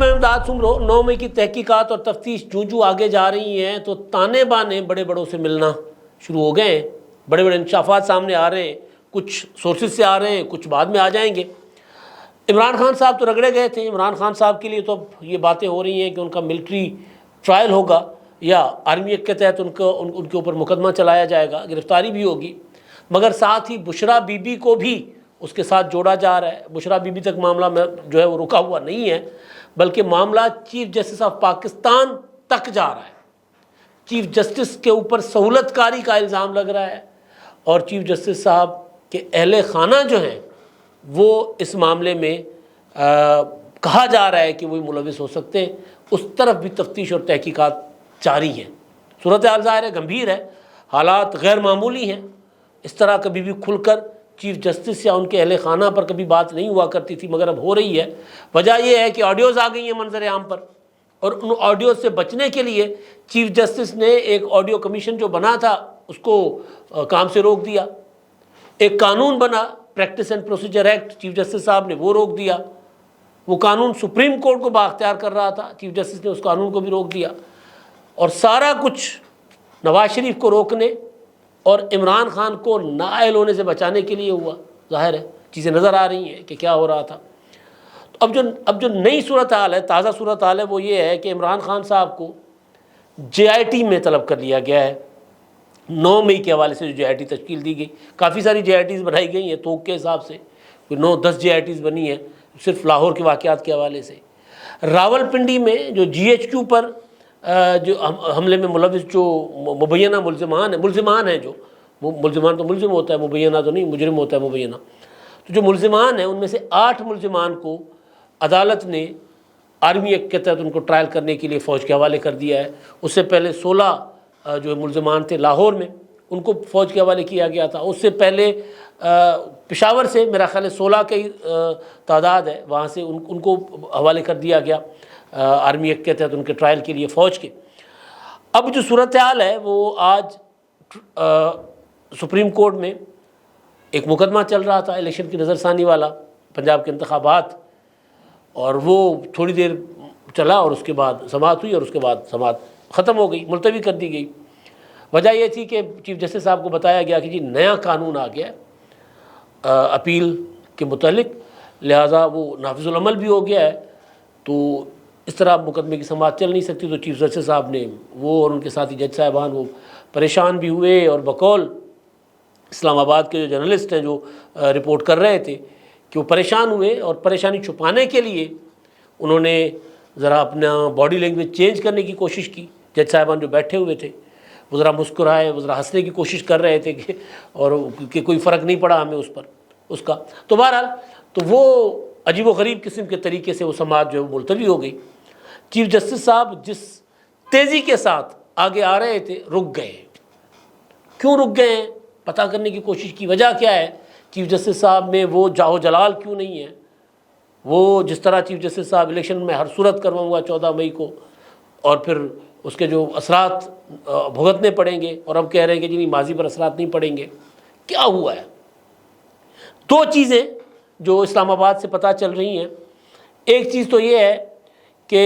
میں امداد سن رہو 9 مئی کی تحقیقات اور تفتیش جو آگے جا رہی ہیں تو تانے بانے بڑے بڑوں سے ملنا شروع ہو گئے ہیں، بڑے بڑے انکشافات سامنے آ رہے ہیں، کچھ سورسز سے آ رہے ہیں، کچھ بعد میں آ جائیں گے۔ عمران خان صاحب تو رگڑے گئے تھے، عمران خان صاحب کے لیے تو اب یہ باتیں ہو رہی ہیں کہ ان کا ملٹری ٹرائل ہوگا یا آرمی ایکٹ کے تحت ان کے اوپر مقدمہ چلایا جائے گا، گرفتاری بھی ہوگی، مگر ساتھ ہی بشرا بی بی کو بھی اس کے ساتھ جوڑا جا رہا ہے۔ بشرا بی بی تک معاملہ جو ہے وہ رکا ہوا نہیں ہے، بلکہ معاملہ چیف جسٹس آف پاکستان تک جا رہا ہے۔ چیف جسٹس کے اوپر سہولت کاری کا الزام لگ رہا ہے، اور چیف جسٹس صاحب کے اہل خانہ جو ہیں وہ اس معاملے میں کہا جا رہا ہے کہ وہ ملوث ہو سکتے ہیں، اس طرف بھی تفتیش اور تحقیقات جاری ہیں۔ صورتحال ظاہر ہے گمبھیر ہے، حالات غیر معمولی ہیں، اس طرح کبھی بھی کھل کر چیف جسٹس یا ان کے اہل خانہ پر کبھی بات نہیں ہوا کرتی تھی، مگر اب ہو رہی ہے۔ وجہ یہ ہے کہ آڈیوز آ گئی ہیں منظر عام پر، اور ان آڈیوز سے بچنے کے لیے چیف جسٹس نے ایک آڈیو کمیشن جو بنا تھا اس کو کام سے روک دیا، ایک قانون بنا practice and procedure act, chief justice صاحب نے وہ روک دیا، وہ قانون سپریم کورٹ کو بااختیار کر رہا تھا، چیف جسٹس نے اس قانون کو بھی روک دیا، اور سارا کچھ نواز شریف کو روکنے اور عمران خان کو نااہل ہونے سے بچانے کے لیے ہوا۔ ظاہر ہے چیزیں نظر آ رہی ہیں کہ کیا ہو رہا تھا۔ تو اب جو نئی صورتحال ہے، تازہ صورتحال ہے، وہ یہ ہے کہ عمران خان صاحب کو جے آئی ٹی میں طلب کر لیا گیا ہے۔ 9 مئی کے حوالے سے جو جے آئی ٹی تشکیل دی گئی، کافی ساری جے آئی ٹیز بنائی گئی ہیں، توق کے حساب سے 9-10 جے آئی ٹیز بنی ہیں صرف لاہور کے واقعات کے حوالے سے۔ راول پنڈی میں جو جی ایچ کیو پر جو حملے میں ملوث جو مبینہ ملزمان ہیں، جو ملزمان تو ملزم ہوتا ہے، مبینہ تو نہیں، مجرم ہوتا ہے مبینہ، تو جو ملزمان ہیں ان میں سے 8 ملزمان کو عدالت نے آرمی ایکٹ کے تحت ان کو ٹرائل کرنے کے لیے فوج کے حوالے کر دیا ہے۔ اس سے پہلے 16 جو ملزمان تھے لاہور میں، ان کو فوج کے حوالے کیا گیا تھا۔ اس سے پہلے پشاور سے میرا خیال ہے 16 کی تعداد ہے، وہاں سے ان کو حوالے کر دیا گیا آرمی ایکٹ کے تحت ان کے ٹرائل کے لیے فوج کے۔ اب جو صورتحال ہے وہ آج سپریم کورٹ میں ایک مقدمہ چل رہا تھا الیکشن کی نظر ثانی والا، پنجاب کے انتخابات، اور وہ تھوڑی دیر چلا اور اس کے بعد سماعت ہوئی، اور اس کے بعد سماعت ختم ہو گئی، ملتوی کر دی گئی۔ وجہ یہ تھی کہ چیف جسٹس صاحب کو بتایا گیا کہ جی نیا قانون آ گیا اپیل کے متعلق، لہٰذا وہ نافذ العمل بھی ہو گیا ہے، تو اس طرح مقدمے کی سماعت چل نہیں سکتی۔ تو چیف جسٹس صاحب نے وہ اور ان کے ساتھی جج صاحبان وہ پریشان بھی ہوئے، اور بقول اسلام آباد کے جو جرنلسٹ ہیں جو رپورٹ کر رہے تھے کہ وہ پریشان ہوئے، اور پریشانی چھپانے کے لیے انہوں نے ذرا اپنا باڈی لینگویج چینج کرنے کی کوشش کی۔ جج صاحبان جو بیٹھے ہوئے تھے وہ ذرا مسکرائے، وہ ذرا ہنسنے کی کوشش کر رہے تھے کہ کوئی فرق نہیں پڑا ہمیں اس کا۔ تو بہرحال تو وہ عجیب و غریب قسم کے طریقے سے وہ سماعت جو ہے وہ ملتوی ہو گئی۔ چیف جسٹس صاحب جس تیزی کے ساتھ آگے آ رہے تھے رک گئے۔ کیوں رک گئے ہیں پتہ کرنے کی کوشش کی، وجہ کیا ہے؟ چیف جسٹس صاحب میں وہ جاہ و جلال کیوں نہیں ہے؟ وہ جس طرح چیف جسٹس صاحب الیکشن میں ہر صورت کرواؤں گا 14 مئی کو، اور پھر اس کے جو اثرات بھگتنے پڑیں گے، اور اب کہہ رہے ہیں کہ جی نہیں ماضی پر اثرات نہیں پڑیں گے۔ کیا ہوا ہے؟ 2 چیزیں جو اسلام آباد سے پتہ چل رہی ہیں۔ ایک چیز تو یہ ہے کہ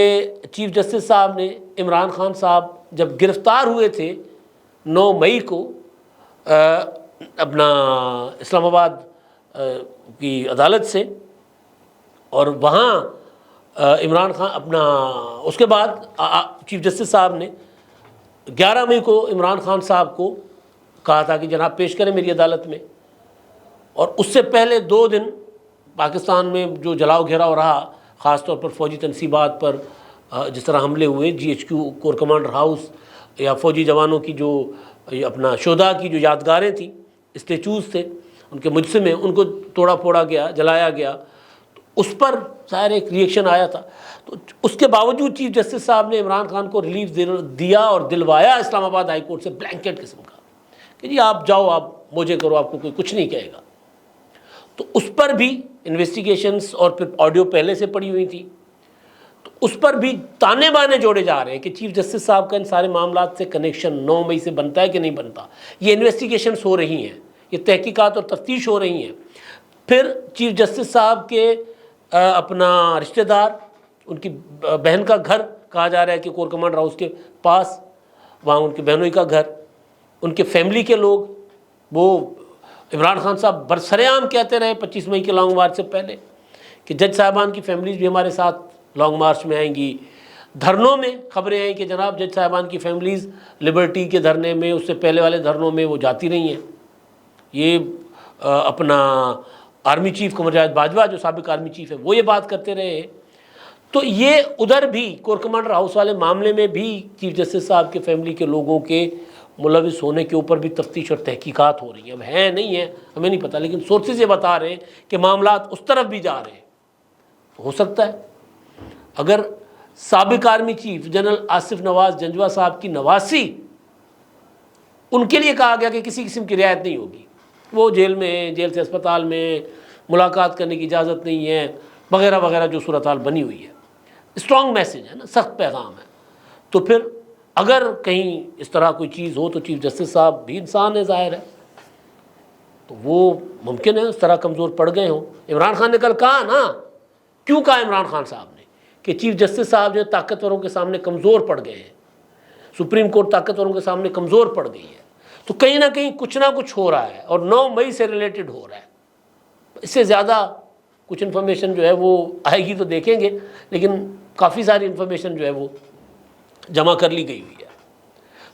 چیف جسٹس صاحب نے عمران خان صاحب جب گرفتار ہوئے تھے 9 مئی کو اپنا اسلام آباد کی عدالت سے، اور وہاں عمران خان اپنا اس کے بعد چیف جسٹس صاحب نے 11 مئی کو عمران خان صاحب کو کہا تھا کہ جناب پیش کریں میری عدالت میں، اور اس سے پہلے 2 دن پاکستان میں جو جلاؤ گھیراؤ رہا، خاص طور پر فوجی تنصیبات پر جس طرح حملے ہوئے، G H Q corps commander house یا فوجی جوانوں کی جو اپنا شہداء کی جو یادگاریں تھیں، اسٹیچوز تھے، ان کے مجسمے، ان کو توڑا پھوڑا گیا، جلایا گیا، تو اس پر ظاہر ایک ریئیکشن آیا تھا۔ تو اس کے باوجود چیف جسٹس صاحب نے عمران خان کو ریلیف دیا اور دلوایا اسلام آباد ہائی کورٹ سے بلینکٹ قسم کا کہ جی آپ جاؤ، آپ موجے کرو، آپ کو کوئی کچھ نہیں کہے گا۔ تو اس پر بھی انویسٹیگیشنز اور پھر آڈیو پہلے سے پڑی ہوئی تھی، تو اس پر بھی تانے بانے جوڑے جا رہے ہیں کہ چیف جسٹس صاحب کا ان سارے معاملات سے کنیکشن 9 مئی سے بنتا ہے کہ نہیں بنتا۔ یہ انویسٹیگیشنز ہو رہی ہیں، یہ تحقیقات اور تفتیش ہو رہی ہیں۔ پھر چیف جسٹس صاحب کے اپنا رشتہ دار ان کی بہن کا گھر کہا جا رہا ہے کہ کور کمانڈر ہاؤس کے پاس، وہاں ان کے بہنوئی کا گھر، ان کے فیملی کے لوگ، وہ عمران خان صاحب برسرعام کہتے رہے 25 مئی کے لانگ مارچ سے پہلے کہ جج صاحبان کی فیملیز بھی ہمارے ساتھ لانگ مارچ میں آئیں گی۔ دھرنوں میں خبریں آئیں کہ جناب جج صاحبان کی فیملیز لبرٹی کے دھرنے میں، اس سے پہلے والے دھرنوں میں وہ جاتی رہی ہیں۔ یہ اپنا آرمی چیف قمر جاوید باجوہ جو سابق آرمی چیف ہے وہ یہ بات کرتے رہے۔ تو یہ ادھر بھی کور کمانڈر ہاؤس والے معاملے میں بھی چیف جسٹس صاحب کے فیملی کے لوگوں کے ملوث ہونے کے اوپر بھی تفتیش اور تحقیقات ہو رہی ہیں۔ اب ہیں نہیں ہیں ہمیں نہیں پتہ، لیکن سورسز یہ بتا رہے ہیں کہ معاملات اس طرف بھی جا رہے ہیں۔ ہو سکتا ہے اگر سابق آرمی چیف جنرل آصف نواز جنجوہ صاحب کی نواسی، ان کے لیے کہا گیا کہ کسی قسم کی رعایت نہیں ہوگی، وہ جیل میں ہیں، جیل سے اسپتال میں، ملاقات کرنے کی اجازت نہیں ہے وغیرہ وغیرہ، جو صورتحال بنی ہوئی ہے، اسٹرانگ میسج ہے نا، سخت پیغام ہے۔ تو پھر اگر کہیں اس طرح کوئی چیز ہو تو چیف جسٹس صاحب بھی انسان ہے، ظاہر ہے، تو وہ ممکن ہے اس طرح کمزور پڑ گئے ہوں۔ عمران خان نے کل کہا نا، کیوں کہا عمران خان صاحب نے کہ چیف جسٹس صاحب جو طاقتوروں کے سامنے کمزور پڑ گئے ہیں، سپریم کورٹ طاقتوروں کے سامنے کمزور پڑ گئی ہے، تو کہیں نہ کہیں کچھ نہ کچھ ہو رہا ہے اور 9 مئی سے ریلیٹڈ ہو رہا ہے۔ اس سے زیادہ کچھ انفارمیشن جو ہے وہ آئے گی تو دیکھیں گے، لیکن کافی ساری انفارمیشن جو ہے وہ جمع کر لی گئی ہوئی ہے۔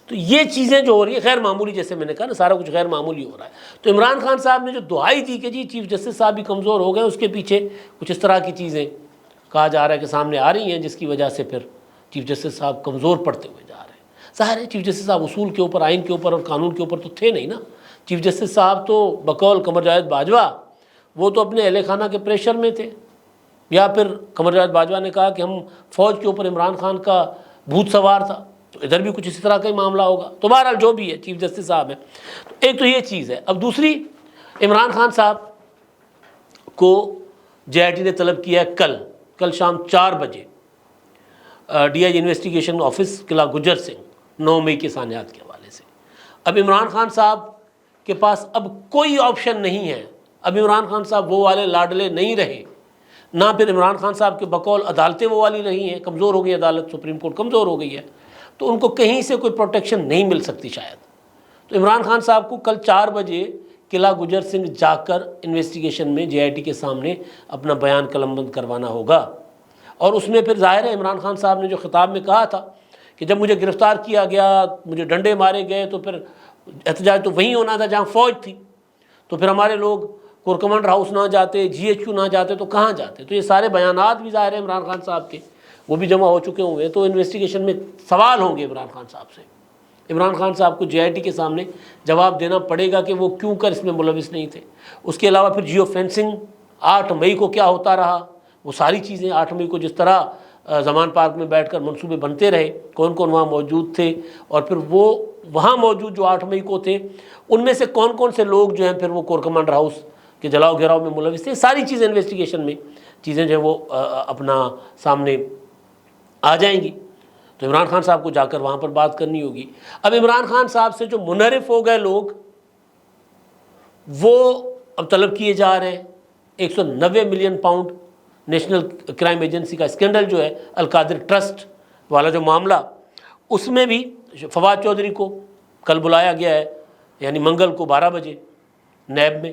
تو یہ چیزیں جو ہو رہی ہیں غیر معمولی، جیسے میں نے کہا نا، سارا کچھ غیر معمولی ہو رہا ہے۔ تو عمران خان صاحب نے جو دعائی دی کہ جی چیف جسٹس صاحب بھی کمزور ہو گئے، اس کے پیچھے کچھ اس طرح کی چیزیں کہا جا رہا ہے کہ سامنے آ رہی ہیں، جس کی وجہ سے پھر چیف جسٹس صاحب کمزور پڑتے ہوئے جا رہے ہیں۔ ظاہر ہے چیف جسٹس صاحب اصول کے اوپر، آئین کے اوپر اور قانون کے اوپر تو تھے نہیں نا۔ چیف جسٹس صاحب تو بقول قمر جاوید باجوہ وہ تو اپنے اہل خانہ کے پریشر میں تھے، یا پھر قمر جاوید باجوہ نے کہا کہ ہم فوج کے اوپر عمران خان کا بھوت سوار تھا، تو ادھر بھی کچھ اسی طرح کا ہی معاملہ ہوگا۔ تو بہرحال جو بھی ہے چیف جسٹس صاحب ہیں، تو ایک تو یہ چیز ہے۔ اب دوسری، عمران خان صاحب کو جے آئی ٹی نے طلب کیا ہے کل شام 4 بجے D I G investigation office Qila Gujjar Singh 9 مئی کے سانحات کے حوالے سے۔ اب عمران خان صاحب کے پاس اب کوئی آپشن نہیں ہے، اب عمران خان صاحب وہ والے لاڈلے نہیں رہے، نہ پھر عمران خان صاحب کے بقول عدالتیں وہ والی رہی ہیں، کمزور ہو گئی عدالت، سپریم کورٹ کمزور ہو گئی ہے، تو ان کو کہیں سے کوئی پروٹیکشن نہیں مل سکتی شاید۔ تو عمران خان صاحب کو کل 4 بجے قلعہ گجر سنگھ جا کر انویسٹیگیشن میں جے آئی ٹی کے سامنے اپنا بیان قلم بند کروانا ہوگا۔ اور اس میں پھر ظاہر ہے عمران خان صاحب نے جو خطاب میں کہا تھا کہ جب مجھے گرفتار کیا گیا، مجھے ڈنڈے مارے گئے، تو پھر احتجاج تو وہیں ہونا تھا جہاں فوج تھی، تو پھر ہمارے لوگ کور کمانڈر ہاؤس نہ جاتے، جی ایچ کیو نہ جاتے تو کہاں جاتے؟ تو یہ سارے بیانات بھی ظاہر ہے عمران خان صاحب کے وہ بھی جمع ہو چکے ہوں گے، تو انویسٹیگیشن میں سوال ہوں گے عمران خان صاحب سے۔ عمران خان صاحب کو جے آئی ٹی کے سامنے جواب دینا پڑے گا کہ وہ کیوں کر اس میں ملوث نہیں تھے۔ اس کے علاوہ پھر جیو فینسنگ 8 مئی کو کیا ہوتا رہا، وہ ساری چیزیں 8 مئی کو جس طرح زمان پارک میں بیٹھ کر منصوبے بنتے رہے، کون کون وہاں موجود تھے، اور پھر وہ وہاں موجود جو 8 مئی کو تھے ان میں سے کون کون سے لوگ جو ہیں پھر وہ کور کمانڈر ہاؤس کے جلاؤ گھیراؤ میں ملوث تھے، ساری چیزیں انویسٹیگیشن میں چیزیں جو ہیں وہ اپنا سامنے آ جائیں گی۔ تو عمران خان صاحب کو جا کر وہاں پر بات کرنی ہوگی۔ اب عمران خان صاحب سے جو منحرف ہو گئے لوگ، وہ اب طلب کیے جا رہے ہیں 190 million pound national crime agency کا اسکینڈل جو ہے القادر ٹرسٹ والا جو معاملہ، اس میں بھی فواد چودھری کو کل بلایا گیا ہے، یعنی منگل کو 12 بجے نیب میں۔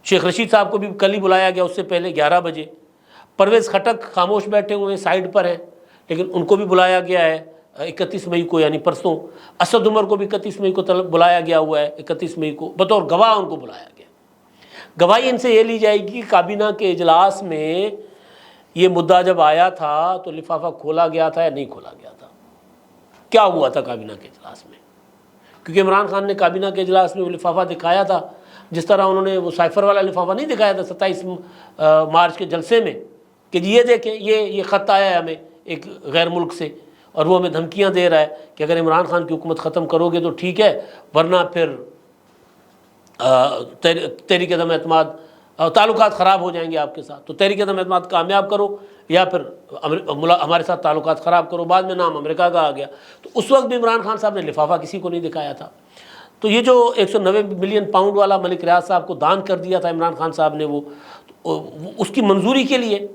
شیخ رشید صاحب کو بھی کل ہی بلایا گیا، اس سے پہلے 11 بجے۔ پرویز خٹک خاموش بیٹھے ہوئے سائڈ پر ہیں، لیکن ان کو بھی بلایا گیا ہے 31 مئی کو، یعنی پرسوں۔ اسد عمر کو بھی 31 مئی کو بلایا گیا ہوا ہے، 31 مئی کو بطور گواہ ان کو بلایا گیا۔ گواہی ان سے یہ لی جائے گی کہ کابینہ کے اجلاس میں یہ مدعا جب آیا تھا تو لفافہ کھولا گیا تھا یا نہیں کھولا گیا تھا، کیا ہوا تھا کابینہ کے اجلاس میں، کیونکہ عمران خان نے کابینہ کے اجلاس میں وہ لفافہ دکھایا تھا، جس طرح انہوں نے وہ سائفر والا لفافہ نہیں دکھایا تھا 27 مارچ کے جلسے میں کہ جی یہ دیکھیں یہ خط آیا ہے ہمیں ایک غیر ملک سے، اور وہ ہمیں دھمکیاں دے رہا ہے کہ اگر عمران خان کی حکومت ختم کرو گے تو ٹھیک ہے، ورنہ پھر تحریک عدم اعتماد تعلقات خراب ہو جائیں گے آپ کے ساتھ، تو تحریک عدم اعتماد کامیاب کرو یا پھر ہمارے ساتھ تعلقات خراب کرو۔ بعد میں نام امریکہ کا آ گیا، تو اس وقت بھی عمران خان صاحب نے لفافہ کسی کو نہیں دکھایا تھا۔ تو یہ جو 190 ملین پاؤنڈ والا ملک ریاض صاحب کو دان کر دیا تھا عمران خان صاحب نے، وہ اس کی منظوری کے لیے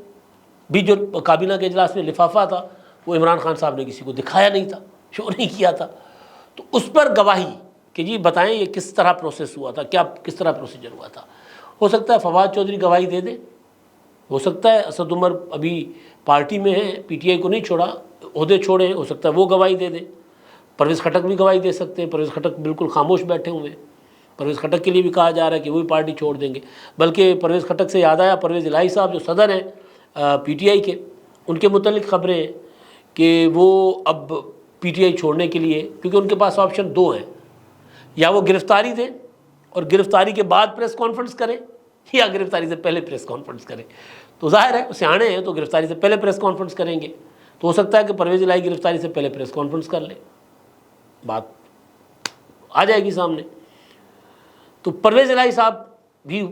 بھی جو کابینہ کے اجلاس میں لفافہ تھا وہ عمران خان صاحب نے کسی کو دکھایا نہیں تھا، شو نہیں کیا تھا، تو اس پر گواہی کہ جی بتائیں یہ کس طرح پروسیس ہوا تھا، کیا کس طرح پروسیجر ہوا تھا. ہو سکتا ہے فواد چودھری گواہی دے دیں، ہو سکتا ہے اسد عمر ابھی پارٹی میں ہے، پی ٹی آئی کو نہیں چھوڑا، عہدے چھوڑے ہیں، ہو سکتا ہے وہ گواہی دے دیں. پرویز خٹک بھی گواہی دے سکتے ہیں، پرویز خٹک بالکل خاموش بیٹھے ہوئے ہیں. پرویز خٹک کے لیے بھی کہا جا رہا ہے کہ وہ بھی پارٹی چھوڑ دیں گے. بلکہ پرویز خٹک سے یاد آیا، پرویز الہی صاحب جو صدر ہیں پی ٹی آئی کے، ان کے متعلق خبریں ہیں کہ وہ اب پی ٹی آئی چھوڑنے کے لیے، کیونکہ ان کے پاس آپشن دو ہیں، یا وہ گرفتاری دیں اور گرفتاری کے بعد پریس کانفرنس کریں، یا گرفتاری سے پہلے پریس کانفرنس کریں. تو ظاہر ہے سیانے ہیں تو گرفتاری سے پہلے پریس کانفرنس کریں گے. تو ہو سکتا ہے کہ پرویز الہی گرفتاری سے پہلے پریس کانفرنس کر لیں، بات آ جائے گی سامنے. تو پرویز الہی صاحب بھی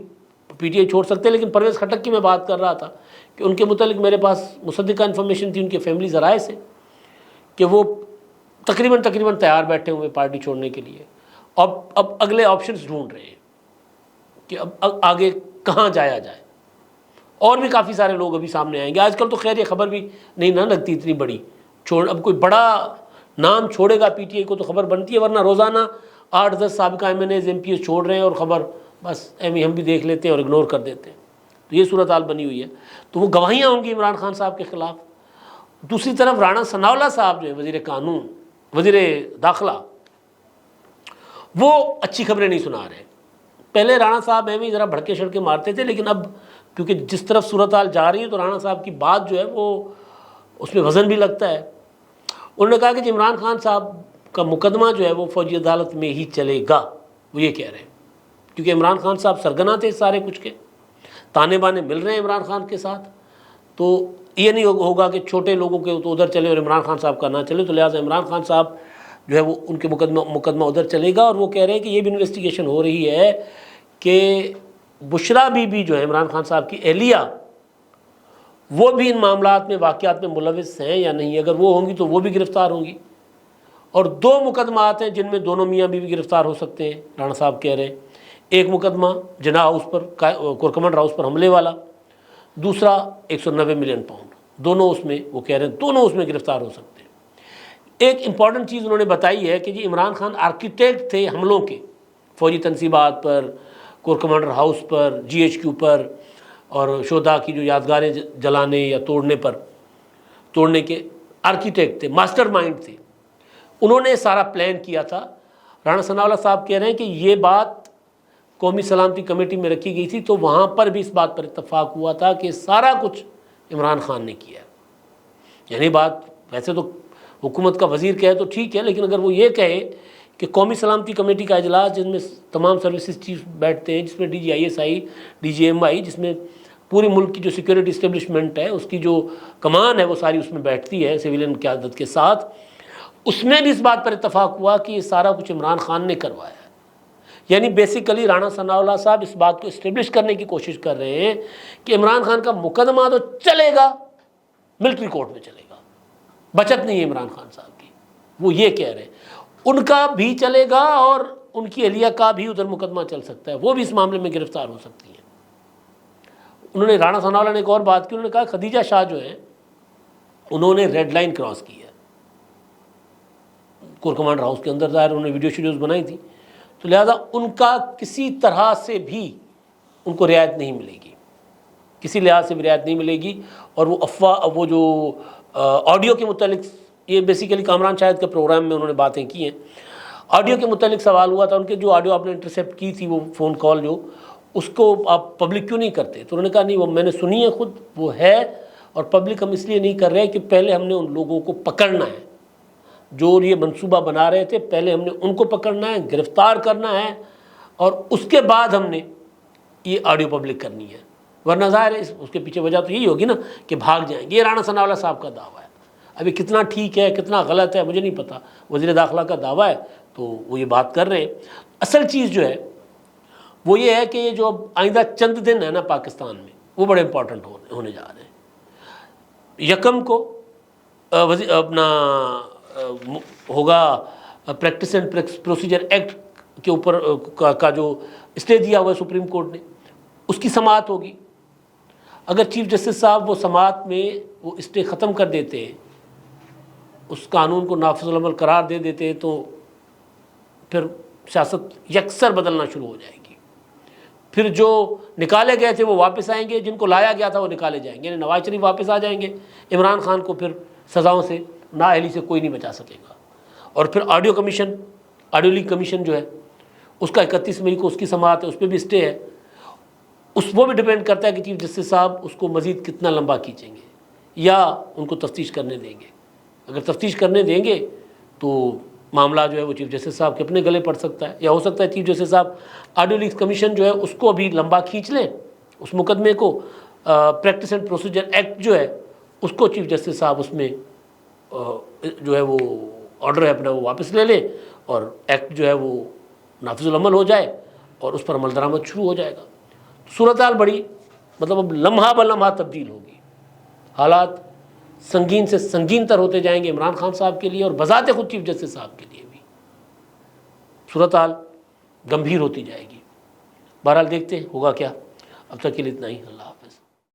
پی ٹی آئی چھوڑ سکتے ہیں. لیکن پرویز خٹک کی میں بات کر رہا تھا کہ ان کے متعلق میرے پاس مصدقہ انفارمیشن تھی ان کے فیملی ذرائع سے کہ وہ تقریباً تیار بیٹھے ہوئے پارٹی چھوڑنے کے لیے. اب اگلے آپشنز ڈھونڈ رہے ہیں کہ اب آگے کہاں جایا جائے. اور بھی کافی سارے لوگ ابھی سامنے آئیں گے. آج کل تو خیر یہ خبر بھی نہیں نہ لگتی اتنی بڑی، اب کوئی بڑا نام چھوڑے گا پی ٹی آئی کو تو خبر بنتی ہے، ورنہ روزانہ 8-10 سابقہ M N As M P As چھوڑ رہے ہیں اور خبر بس ہم بھی دیکھ لیتے ہیں اور اگنور کر دیتے ہیں. تو یہ صورتحال بنی ہوئی ہے. تو وہ گواہیاں ہوں گی عمران خان صاحب کے خلاف. دوسری طرف رانا ثناءاللہ صاحب جو ہے وزیر قانون، وزیر داخلہ، وہ اچھی خبریں نہیں سنا رہے. پہلے رانا صاحب ہی ذرا بھڑکے شڑکے مارتے تھے، لیکن اب کیونکہ جس طرف صورتحال جا رہی ہے تو رانا صاحب کی بات جو ہے وہ اس میں وزن بھی لگتا ہے. انہوں نے کہا کہ عمران خان صاحب کا مقدمہ جو ہے وہ فوجی عدالت میں ہی چلے گا. وہ یہ کہہ رہے ہیں کیونکہ عمران خان صاحب سرگنا تھے سارے کچھ کے، تانے بانے مل رہے ہیں عمران خان کے ساتھ. تو یہ نہیں ہوگا کہ چھوٹے لوگوں کے تو ادھر چلے اور عمران خان صاحب کا نہ چلے. تو لہٰذا عمران خان صاحب جو ہے وہ ان کے مقدمہ ادھر چلے گا. اور وہ کہہ رہے ہیں کہ یہ بھی انویسٹیگیشن ہو رہی ہے کہ بشرا بی بی جو ہے عمران خان صاحب کی اہلیہ، وہ بھی ان معاملات میں واقعات میں ملوث ہیں یا نہیں. اگر وہ ہوں گی تو وہ بھی گرفتار ہوں گی. اور 2 مقدمات ہیں جن میں دونوں میاں بیوی گرفتار ہو سکتے ہیں، رانا صاحب کہہ رہے ہیں. ایک مقدمہ جناح ہاؤس پر، کورکمنڈ ہاؤس پر حملے والا، دوسرا 190 ملین پاؤنڈ. دونوں اس میں وہ کہہ رہے ہیں دونوں اس میں گرفتار ہو سکتے ہیں. ایک امپورٹنٹ چیز انہوں نے بتائی ہے کہ جی عمران خان آرکیٹیکٹ تھے حملوں کے، فوجی تنصیبات پر، کور کمانڈر ہاؤس پر، جی ایچ کیو پر، اور شہداء کی جو یادگاریں جلانے یا توڑنے کے آرکیٹیکٹ تھے، ماسٹر مائنڈ تھے. انہوں نے سارا پلان کیا تھا. رانا ثناءاللہ صاحب کہہ رہے ہیں کہ یہ بات قومی سلامتی کمیٹی میں رکھی گئی تھی، تو وہاں پر بھی اس بات پر اتفاق ہوا تھا کہ سارا کچھ عمران خان نے کیا. یعنی بات ویسے تو حکومت کا وزیر کہے تو ٹھیک ہے، لیکن اگر وہ یہ کہے کہ قومی سلامتی کمیٹی کا اجلاس جس میں تمام سروسز چیف بیٹھتے ہیں، جس میں D G I S I, D G M I, جس میں پوری ملک کی جو سیکورٹی اسٹیبلشمنٹ ہے اس کی جو کمان ہے وہ ساری اس میں بیٹھتی ہے سویلین قیادت کے ساتھ، اس میں بھی اس بات پر اتفاق ہوا کہ یہ سارا کچھ عمران خان نے کروایا ہے. یعنی بیسیکلی رانا ثناءاللہ صاحب اس بات کو اسٹیبلش کرنے کی کوشش کر رہے ہیں کہ عمران خان کا مقدمہ تو چلے گا، ملٹری کورٹ میں چلے گا، بچت نہیں ہے عمران خان صاحب کی. وہ یہ کہہ رہے ہیں ان کا بھی چلے گا اور ان کی اہلیہ کا بھی ادھر مقدمہ چل سکتا ہے، وہ بھی اس معاملے میں گرفتار ہو سکتی ہیں. انہوں نے رانا ثناءاللہ نے ایک اور بات کی. انہوں نے کہا خدیجہ شاہ جو ہے انہوں نے ریڈ لائن کراس کی ہے کور کمانڈر ہاؤس کے اندر. ظاہر انہوں نے ویڈیو شیڈیوز بنائی تھی، تو لہذا ان کا کسی طرح سے بھی ان کو رعایت نہیں ملے گی، کسی لحاظ سے بھی رعایت نہیں ملے گی. اور وہ جو آڈیو کے متعلق، یہ بیسیکلی کامران شاہد کے پروگرام میں انہوں نے باتیں کی ہیں. آڈیو کے متعلق سوال ہوا تھا ان کے، جو آڈیو آپ نے انٹرسیپٹ کی تھی وہ فون کال جو، اس کو آپ پبلک کیوں نہیں کرتے؟ تو انہوں نے کہا نہیں، وہ میں نے سنی ہے خود، وہ ہے، اور پبلک ہم اس لیے نہیں کر رہے کہ پہلے ہم نے ان لوگوں کو پکڑنا ہے جو یہ منصوبہ بنا رہے تھے. پہلے ہم نے ان کو پکڑنا ہے، گرفتار کرنا ہے، اور اس کے بعد ہم نے یہ آڈیو پبلک کرنی ہے. ورنہ ظاہر ہے اس کے پیچھے وجہ تو یہی ہوگی نا کہ بھاگ جائیں گے. یہ رانا ثناءاللہ صاحب کا دعویٰ ہے. ابھی کتنا ٹھیک ہے کتنا غلط ہے مجھے نہیں پتا، وزیر داخلہ کا دعویٰ ہے تو وہ یہ بات کر رہے ہیں. اصل چیز جو ہے وہ یہ ہے کہ یہ جو آئندہ چند دن ہے نا پاکستان میں، وہ بڑے امپورٹنٹ ہونے جا رہے ہیں. یکم کو اپنا ہوگا پریکٹس اینڈ پروسیجر ایکٹ کے اوپر کا جو اسٹے دیا ہوا ہے سپریم کورٹ نے، اس کی سماعت ہوگی. اگر چیف جسٹس صاحب وہ سماعت میں وہ اسٹے ختم کر دیتے، اس قانون کو نافذ العمل قرار دے دیتے، تو پھر سیاست یکسر بدلنا شروع ہو جائے گی. پھر جو نکالے گئے تھے وہ واپس آئیں گے، جن کو لایا گیا تھا وہ نکالے جائیں گے. یعنی نواز شریف واپس آ جائیں گے، عمران خان کو پھر سزاؤں سے، نااہلی سے کوئی نہیں بچا سکے گا. اور پھر آڈیو لیک کمیشن جو ہے اس کا 31 مئی کو اس کی سماعت ہے، اس پہ بھی اسٹے ہے. وہ بھی ڈیپینڈ کرتا ہے کہ چیف جسٹس صاحب اس کو مزید کتنا لمبا کھینچیں گے یا ان کو تفتیش کرنے دیں گے. اگر تفتیش کرنے دیں گے تو معاملہ جو ہے وہ چیف جسٹس صاحب کے اپنے گلے پڑ سکتا ہے، یا ہو سکتا ہے چیف جسٹس صاحب آڈیو لیک کمیشن جو ہے اس کو بھی لمبا کھینچ لیں، اس مقدمے کو. پریکٹس اینڈ پروسیجر ایکٹ جو ہے اس کو چیف جسٹس صاحب اس میں جو ہے وہ آرڈر ہے اپنا وہ واپس لے لیں، اور ایکٹ جو ہے وہ نافذ العمل ہو جائے اور اس پر عمل درآمد شروع ہو جائے گا. صورتحال بڑی اب لمحہ بلمحہ تبدیل ہوگی. حالات سنگین سے سنگین تر ہوتے جائیں گے عمران خان صاحب کے لیے، اور بذات خود چیف جسٹس صاحب کے لیے بھی صورتحال گمبھیر ہوتی جائے گی. بہرحال دیکھتے ہیں ہوگا کیا. اب تک کے لیے اتنا ہی. اللہ حافظ.